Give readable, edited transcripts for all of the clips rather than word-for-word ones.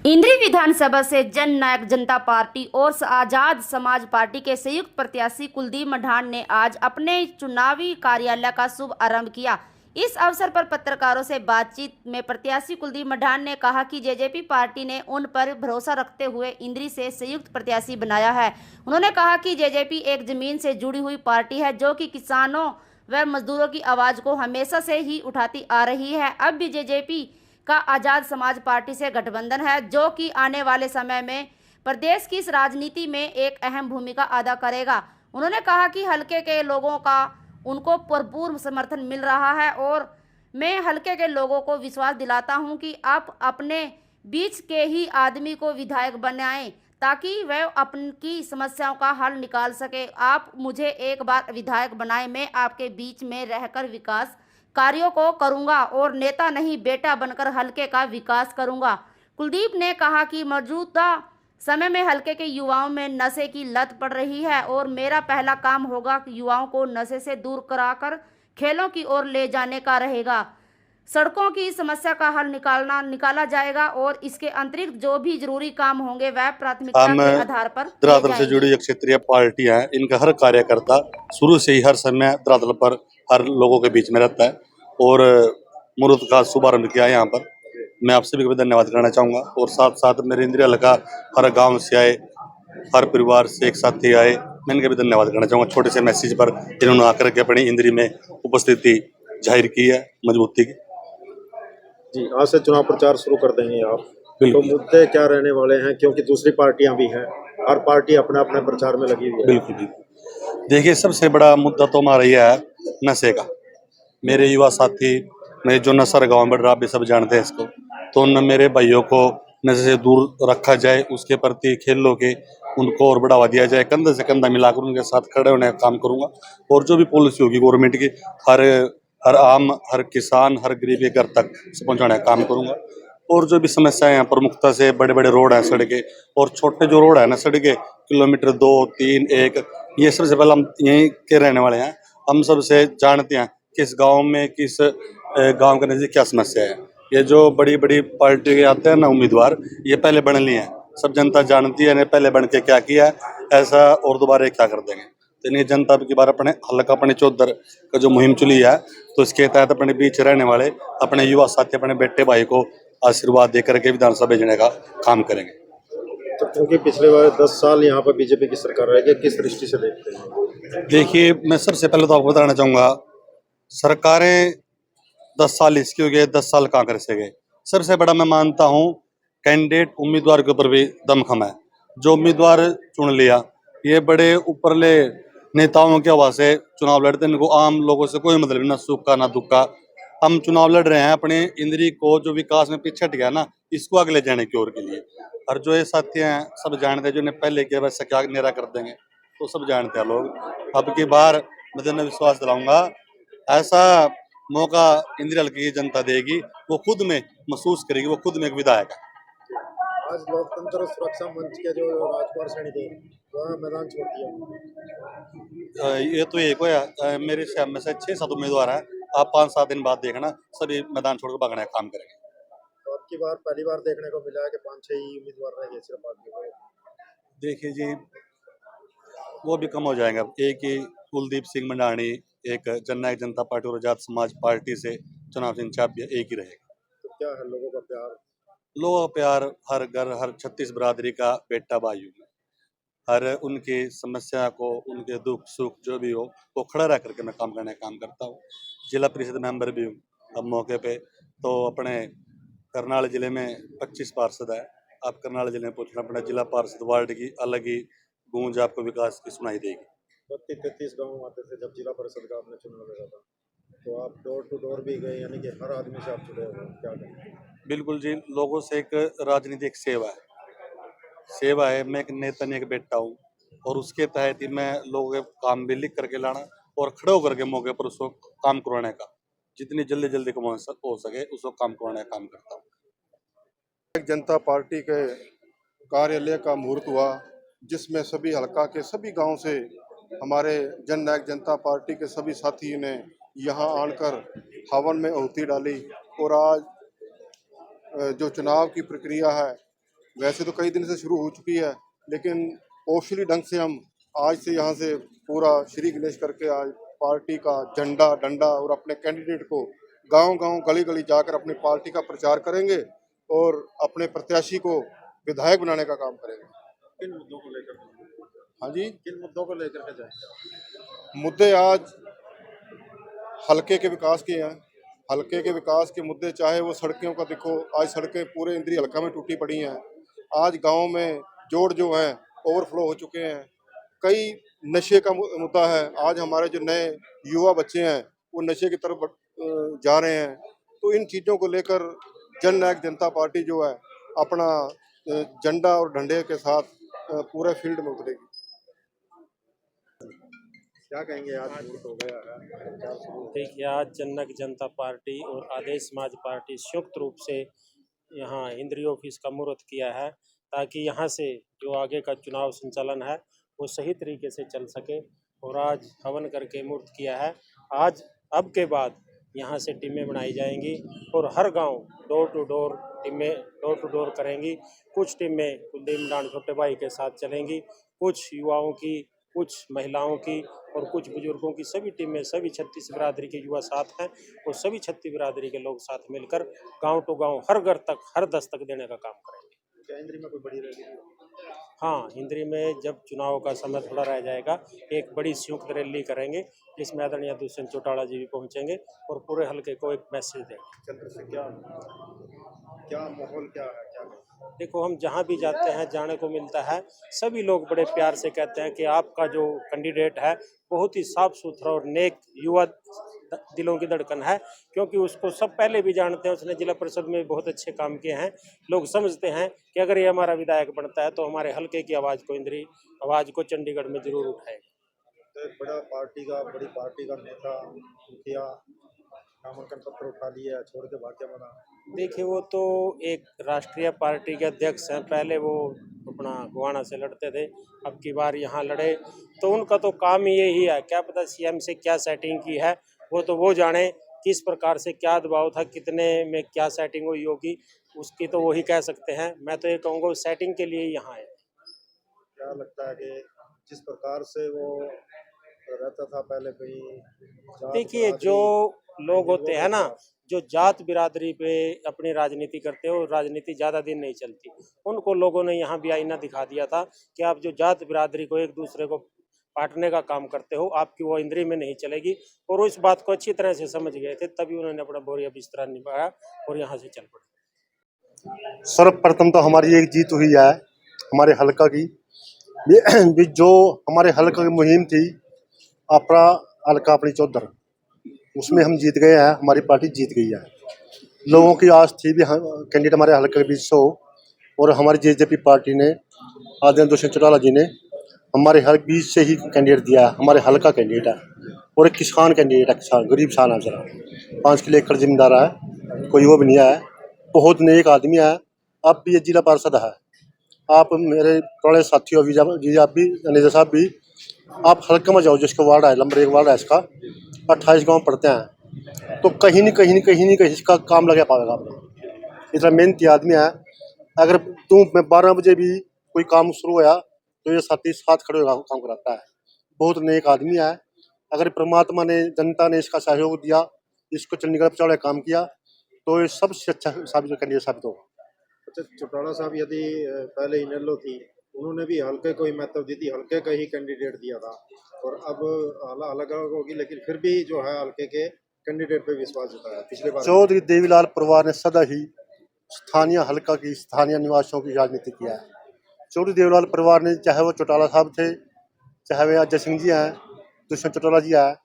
इंद्री विधानसभा से जन नायक जनता पार्टी और आजाद समाज पार्टी के संयुक्त प्रत्याशी कुलदीप मढाण ने आज अपने चुनावी कार्यालय का शुभ आरंभ किया। इस अवसर पर पत्रकारों से बातचीत में प्रत्याशी कुलदीप मढाण ने कहा कि जेजेपी पार्टी ने उन पर भरोसा रखते हुए इंद्री से संयुक्त प्रत्याशी बनाया है। उन्होंने कहा कि जेजेपी एक जमीन से जुड़ी हुई पार्टी है जो कि किसानों व मजदूरों की आवाज को हमेशा से ही उठाती आ रही है। अब भी जेजेपी का आजाद समाज पार्टी से गठबंधन है जो कि आने वाले समय में प्रदेश की इस राजनीति में एक अहम भूमिका अदा करेगा। उन्होंने कहा कि हलके के लोगों का उनको भरपूर समर्थन मिल रहा है और मैं हलके के लोगों को विश्वास दिलाता हूं कि आप अपने बीच के ही आदमी को विधायक बनाएं ताकि वह अपनी समस्याओं का हल निकाल सके। आप मुझे एक बार विधायक बनाएं, मैं आपके बीच में रहकर विकास कार्यों को करूंगा और नेता नहीं बेटा बनकर हलके का विकास करूंगा। कुलदीप ने कहा कि मौजूदा समय में हलके के युवाओं में नशे की लत पड़ रही है और मेरा पहला काम होगा कि युवाओं को नशे से दूर कराकर खेलों की ओर ले जाने का रहेगा। सड़कों की समस्या का हल निकाला जाएगा और इसके अतिरिक्त जो भी जरूरी काम होंगे वह प्राथमिकता के आधार पर धरातल से जुड़ी एक क्षेत्रीय पार्टी है। इनका हर कार्यकर्ता शुरू से ही हर समय धरातल पर हर लोगों के बीच में रहता है और मुहूर्त का शुभारंभ किया है। यहाँ पर मैं आप सभी को भी धन्यवाद करना चाहूंगा और साथ साथ मेरे इंद्री हल्का हर गांव से आए, हर परिवार से एक साथ ही आए, मैं इनका भी धन्यवाद करना चाहूंगा। छोटे से मैसेज पर इन्होंने आकर के अपनी इंद्री में उपस्थिति जाहिर की है मजबूती की। जी, आज से चुनाव प्रचार शुरू कर देंगे आप, तो मुद्दे क्या रहने वाले हैं, क्योंकि दूसरी पार्टियां भी हैं, हर पार्टी अपने अपने प्रचार में लगी हुई है। बिल्कुल देखिए, सबसे बड़ा मुद्दा तो हमारा यह है नशे का। मेरे युवा साथी, मेरे जो नशा गाँव बढ़ रहा भी सब जानते हैं इसको, तो उन मेरे भाइयों को नशे से दूर रखा जाए, उसके प्रति खेलों के उनको और बढ़ावा दिया जाए, कंधे से कंधा मिलाकर उनके साथ खड़े होने का काम करूंगा। और जो भी पॉलिसी होगी गवर्नमेंट की, हर हर आम, हर किसान, हर गरीब के घर तक पहुंचाने का काम करूंगा। और जो भी समस्याएं हैं प्रमुखता से, बड़े बड़े रोड हैं, सड़कें और छोटे जो रोड है ना, सड़कें किलोमीटर 2, 3, 1, ये सबसे पहले हम यहीं के रहने वाले हैं, हम सबसे जानते हैं किस गांव में, किस गांव के नजदीक क्या समस्या है। ये जो बड़ी बड़ी पार्टी के आते हैं ना उम्मीदवार, ये पहले बन लिए हैं, सब जनता जानती है ने पहले बन के क्या किया है, ऐसा और दोबारा क्या कर देंगे। तो नहीं, जनता की बार अपने हल्का अपने चौधर का जो मुहिम चली है, तो इसके तहत अपने बीच रहने वाले अपने युवा साथी, अपने बेटे भाई को आशीर्वाद देकर के विधानसभा भेजने का काम करेंगे। तो क्योंकि पिछले बार 10 साल यहाँ पर बीजेपी की सरकार रहेगी, किस दृष्टि से देखते हैं? देखिए, मैं सबसे पहले तो आपको बताना चाहूंगा, सरकारें 10 साल इसकी हो गए, 10 साल कांग्रेस से गए। सबसे बड़ा मैं मानता हूँ कैंडिडेट उम्मीदवार के ऊपर भी दमखम है। जो उम्मीदवार चुन लिया, ये बड़े ऊपरले नेताओं की हवा से चुनाव लड़ते हैं, इनको आम लोगों से कोई मतलब ना सुख का ना दुख का। हम चुनाव लड़ रहे हैं अपने इंद्री को जो विकास में पीछे हट गया ना, इसको आगे ले जाने की ओर के लिए। और जो ये साथी हैं सब जानते हैं, जो इन्हें पहले किया वैसे क्या नेरा कर देंगे, तो सब जानते हैं लोग। अब की बार मैं तुम्हें विश्वास दिलाऊंगा, ऐसा मौका इंद्री हल्के की जनता देगी, वो खुद में महसूस करेगी, वो खुद में एक विधायक है। आज लोकतंत्र सुरक्षा मंच के जो राजकुमार सैनी थे, वह मैदान छोड़ दिया। ये तो एक होया, मेरे से में से 6-7 उम्मीदवार हैं। आप 5-7 दिन बाद देखना, सभी मैदान छोड़कर भागने का काम करेंगे। तो अब की बार पहली बार देखने को मिला है कि 5-6 ही उम्मीदवार रह गए सिर्फ आपके को। देखिए जी, वो भी कम हो जाएंगे। अब एक ही कुलदीप सिंह मंडाणी एक जननायक जनता पार्टी और आजाद समाज पार्टी से चुनाव चिन्ह एक ही रहेगा। तो क्या है लोगों का प्यार? लोगों का प्यार हर घर, हर 36 बिरादरी का बेटा भाई हूँ, हर उनकी समस्या को, उनके दुख सुख जो भी हो, वो खड़ा रह करके मैं काम करने का काम करता हूँ। जिला परिषद मेंबर भी हूँ अब मौके पे। तो अपने करनाल जिले में 25 पार्षद है। आप करनाल जिले में पूछना, अपना जिला पार्षद वार्ड की अलग ही गूंज आपको विकास की सुनाई देगी। 32-33 गाँव आते थे जब जिला परिषद का आपने चुनाव लगा था, तो आप डोर टू डोर भी गए, यानी कि हर आदमी से आप जुड़े हुए, क्या करें? बिल्कुल जी, लोगों से एक राजनीतिक सेवा है, सेवा है। मैं एक नेता नहीं, एक बेटा हूँ, और उसके तहत ही मैं लोगों के काम भी लिख करके लाना और खड़े होकर के मौके पर उसको काम करवाने का, जितनी जल्दी जल्दी हो सके उसको काम करवाने का काम करता हूँ। जनता पार्टी के कार्यालय का मुहूर्त हुआ, जिसमें सभी हलका के सभी गांव से हमारे जन नायक जनता पार्टी के सभी साथियों ने यहां आकर हवन में आहुति डाली। और आज जो चुनाव की प्रक्रिया है वैसे तो कई दिन से शुरू हो चुकी है, लेकिन ऑफिशियली ढंग से हम आज से यहाँ से पूरा श्री गणेश करके आज पार्टी का झंडा डंडा और अपने कैंडिडेट को गांव-गांव गली-गली जाकर अपनी पार्टी का प्रचार करेंगे और अपने प्रत्याशी को विधायक बनाने का काम करेंगे। किन मुद्दों को लेकर, हाँ जी, किन मुद्दों को लेकर के जाएंगे? मुद्दे आज हलके के विकास के हैं। हलके के विकास के मुद्दे, चाहे वो सड़कों का देखो, आज सड़कें पूरे इंद्री हलका में टूटी पड़ी हैं। आज गांव में जोड़ जो हैं ओवरफ्लो हो चुके हैं। कई नशे का मुद्दा है। आज हमारे जो नए युवा बच्चे हैं वो नशे की तरफ जा रहे हैं। तो इन चीज़ों को लेकर जन नायक जनता पार्टी जो है अपना झंडा और डंडे के साथ पूरे फील्ड में उतरेगी। क्या कहेंगे, आज मुहूर्त हो गया है, प्रचार शुरू हो गया। देखिए, आज जननायक जनता पार्टी और आदेश समाज पार्टी संयुक्त रूप से यहाँ इंद्री ऑफिस का मुहूर्त किया है, ताकि यहाँ से जो आगे का चुनाव संचालन है वो सही तरीके से चल सके। और आज हवन करके मुहूर्त किया है। आज अब के बाद यहाँ से टीमें बनाई जाएंगी और हर गांव डोर टू डोर टीमें डोर टू डोर करेंगी। कुछ टीमें कुलदीप मडान छोटे भाई के साथ चलेंगी, कुछ युवाओं की, कुछ महिलाओं की और कुछ बुजुर्गों की। सभी टीमें, सभी 36 बिरादरी के युवा साथ हैं और सभी 36 बिरादरी के लोग साथ मिलकर गांव टू गांव हर घर तक हर दस्तक देने का काम करेंगे। क्या इंद्री में कोई बड़ी रैली? हाँ, इंद्री में जब चुनाव का समय थोड़ा रह जाएगा, एक बड़ी संयुक्त रैली करेंगे जिसमें आदरणीय दुष्यंत चौटाला जी भी पहुंचेंगे और पूरे हलके को एक मैसेज देंगे। चंद्र से क्या माहौल क्या है, क्या कहेंगे? देखो, हम जहाँ भी जाते हैं जाने को मिलता है, सभी लोग बड़े प्यार से कहते हैं कि आपका जो कैंडिडेट है बहुत ही साफ सुथरा और नेक युवा दिलों की धड़कन है। क्योंकि उसको सब पहले भी जानते हैं, उसने जिला परिषद में बहुत अच्छे काम किए हैं। लोग समझते हैं कि अगर ये हमारा विधायक बनता है तो हमारे हलके की आवाज़ को, इंद्री आवाज़ को चंडीगढ़ में जरूर उठाएगा। तो एक बड़ी पार्टी का नेता, मुखिया नामांकन पत्र उठा लिया, छोड़ के भाग गया बना। देखिए, वो तो एक राष्ट्रीय पार्टी के अध्यक्ष हैं। पहले वो अपना गोवाना से लड़ते थे, अब की बार यहाँ लड़े, तो उनका तो काम ही यही है। क्या पता सीएम से क्या सेटिंग की है, वो जाने किस प्रकार से क्या दबाव था, कितने में क्या सेटिंग हुई होगी, उसकी तो वही कह सकते हैं। मैं तो ये कहूँगा सेटिंग के लिए यहाँ है। क्या लगता है कि जिस प्रकार से वो रहता था पहले, कहीं देखिए, जो लोग होते हैं ना, जो जात बिरादरी पे अपनी राजनीति करते हो, राजनीति ज़्यादा दिन नहीं चलती। उनको लोगों ने यहाँ भी आईना दिखा दिया था कि आप जो जात बिरादरी को एक दूसरे को बांटने का काम करते हो, आपकी वो इंद्री में नहीं चलेगी। और उस बात को अच्छी तरह से समझ गए थे, तभी उन्होंने अपना बोरिया बिस्तरा निभाया और यहाँ से चल पड़े। सर्वप्रथम तो हमारी एक जीत हुई है हमारे हलका की। भी जो हमारे हलका की मुहिम थी, अपना हलका अपनी चौधर, उसमें हम जीत गए हैं। हमारी पार्टी जीत गई है। लोगों की आस थी भी कैंडिडेट हमारे हलके के बीच से हो, और हमारी जेजेपी पार्टी ने, आदरणीय दुष्यंत चौटाला जी ने हमारे हर बीच से ही कैंडिडेट दिया है। हमारे हलका कैंडिडेट है और एक किसान कैंडिडेट है, किसान गरीब किसान है, जरा 5 किलो एकड़ जमींदार है, कोई वो भी नहीं है, बहुत नेक आदमी है। अब भी ये जिला पार्षद है। आप मेरे पुराने साथी हो जी, आप भी मैनेजर साहब भी, आप हल्के में जाओ, जिसका वार्ड है नंबर 1 वार्ड है, इसका 28 गांव पड़ते हैं, तो कहीं नहीं इसका काम लगा पाएगा आपने। इतना मेहनती आदमी है। अगर मैं 12 बजे भी कोई काम शुरू होया तो ये साथी साथ खड़े होकर काम कराता है। बहुत नेक आदमी है। अगर परमात्मा ने, जनता ने इसका सहयोग दिया, इसको चंडीगढ़ पहुंचाने काम किया, तो ये सबसे अच्छा कैंडिडेट साबित होगा। अच्छा, चौटाला साहब यदि पहले इनेलो थी, उन्होंने भी हल्के को ही महत्व दी थी, हल्के का ही कैंडिडेट दिया था, और अब अलग अलग होगी, लेकिन फिर भी जो है हल्के के कैंडिडेट पे विश्वास जताया पिछले बार। चौधरी देवीलाल परिवार ने सदा ही स्थानीय हलका की, स्थानीय निवासियों की राजनीति किया है। चौधरी देवीलाल परिवार ने, चाहे वो चौटाला साहब थे, चाहे वे अजय सिंह जी हैं, दुष्यंत चौटाला जी हैं,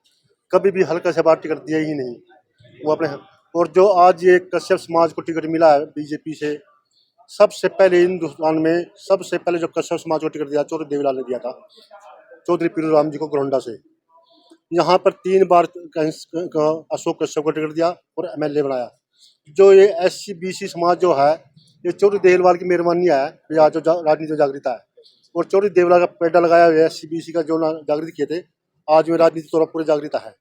कभी भी हल्का से बाहर टिकट दिया ही नहीं वो अपने। और जो आज ये कश्यप समाज को टिकट मिला है बीजेपी से, सबसे पहले हिंदुस्तान में सबसे पहले जो कश्यप समाज को टिकट दिया चौधरी देवीलाल ने दिया था, चौधरी पीरूराम जी को गोरंडा से। यहाँ पर 3 बार अशोक कश्यप को टिकट दिया और एमएलए बनाया। जो ये SC BC समाज जो है, ये चौधरी देवीलाल की मेहरबानी है। ये आज जो राजनीति जागृता है, और चौधरी देवीलाल का पेड़ा लगाया हुआ है SC BC का जो जागृत किए थे, आज में राजनीति तौर पर पूरी जागृता है।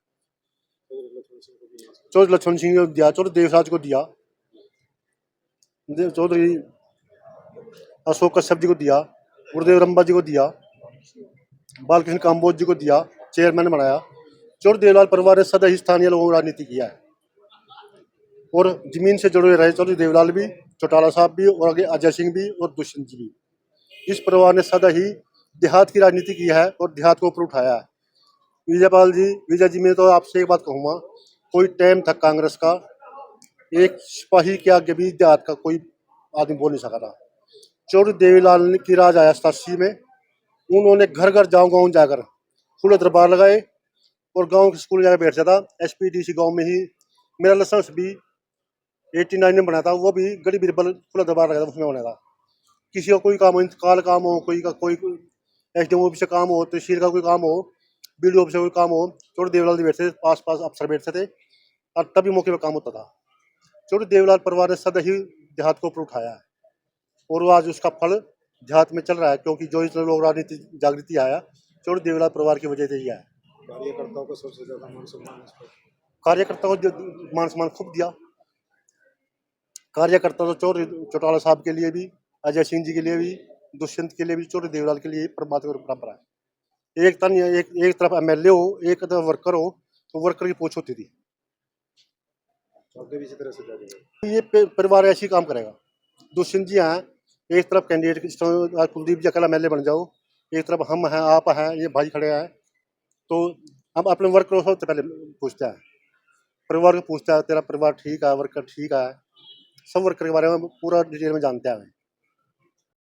चौधरी लक्ष्मण सिंह को दिया, चौधरी देवराज को दिया, चौधरी अशोक कश्यप जी को दिया, गुरुदेव रंबा जी को दिया, बालकृष्ण काम्बोज जी को दिया, चेयरमैन बनाया। चौधरी देवलाल परिवार ने सदा ही स्थानीय लोगों को राजनीति किया है और जमीन से जुड़े रहे। चौधरी देवलाल भी, चौटाला साहब भी और आगे अजय सिंह भी और दुष्यंत जी भी। इस परिवार ने सदा ही देहात की राजनीति की है और देहात को ऊपर उठाया है। विजय जी मैं तो आपसे एक बात कहूँगा, कोई टाइम था कांग्रेस का, एक सिपाही के आगे भी देहात का कोई आदमी बोल नहीं सका था। चौधरी देवीलाल की राज आया 87 में, उन्होंने घर घर गाँव जाकर खुले दरबार लगाए और गांव के स्कूल जाकर बैठ जाता। SPDC गांव में ही मेरा लाइसेंस भी 89 में बना था, वो भी गड़ी बीरबल खुला दरबार लगा था, उसमें बना था। किसी का कोई काम हो, इंतकाल काम हो, कोई SDO ऑफिस से काम हो, तहसील का कोई काम हो, BDO ऑफिस से कोई काम हो, चौधरी देवलाल जी बैठते थे, पास अफसर बैठते थे और तभी मौके पर काम होता था। चौधरी देवलाल परिवार ने सदा ही देहात को ऊपर उठाया है और आज उसका फल देहात में चल रहा है, क्योंकि जो इतने लोग राजनीति जागृति आया चौधरी देवलाल परिवार की वजह से ही आया। कार्यकर्ताओं को सबसे ज्यादा मान सम्मान इस पर। कार्यकर्ताओं को मान सम्मान खूब दिया। कार्यकर्ता तो चौटाला साहब के लिए भी, अजय सिंह जी के लिए भी, दुष्यंत के लिए भी, चौधरी देवलाल के लिए परमात्मा की परंपरा है। एक तरफ MLA हो, एक तरफ वर्कर हो, तो वर्कर की पूछ होती थी। आगे भी इसी तरह से जाएगा। ये परिवार ऐसे ही काम करेगा। दुष्यंत जी हैं, एक तरफ कैंडिडेट कुलदीप जी अकेला MLA बन जाओ, एक तरफ हम हैं, आप हैं, ये भाई खड़े हैं, तो हम अपने वर्कर सबसे पहले पूछते हैं, परिवार को पूछता है तेरा परिवार ठीक है, वर्कर ठीक है, सब वर्कर के बारे में पूरा डिटेल में जानते हैं।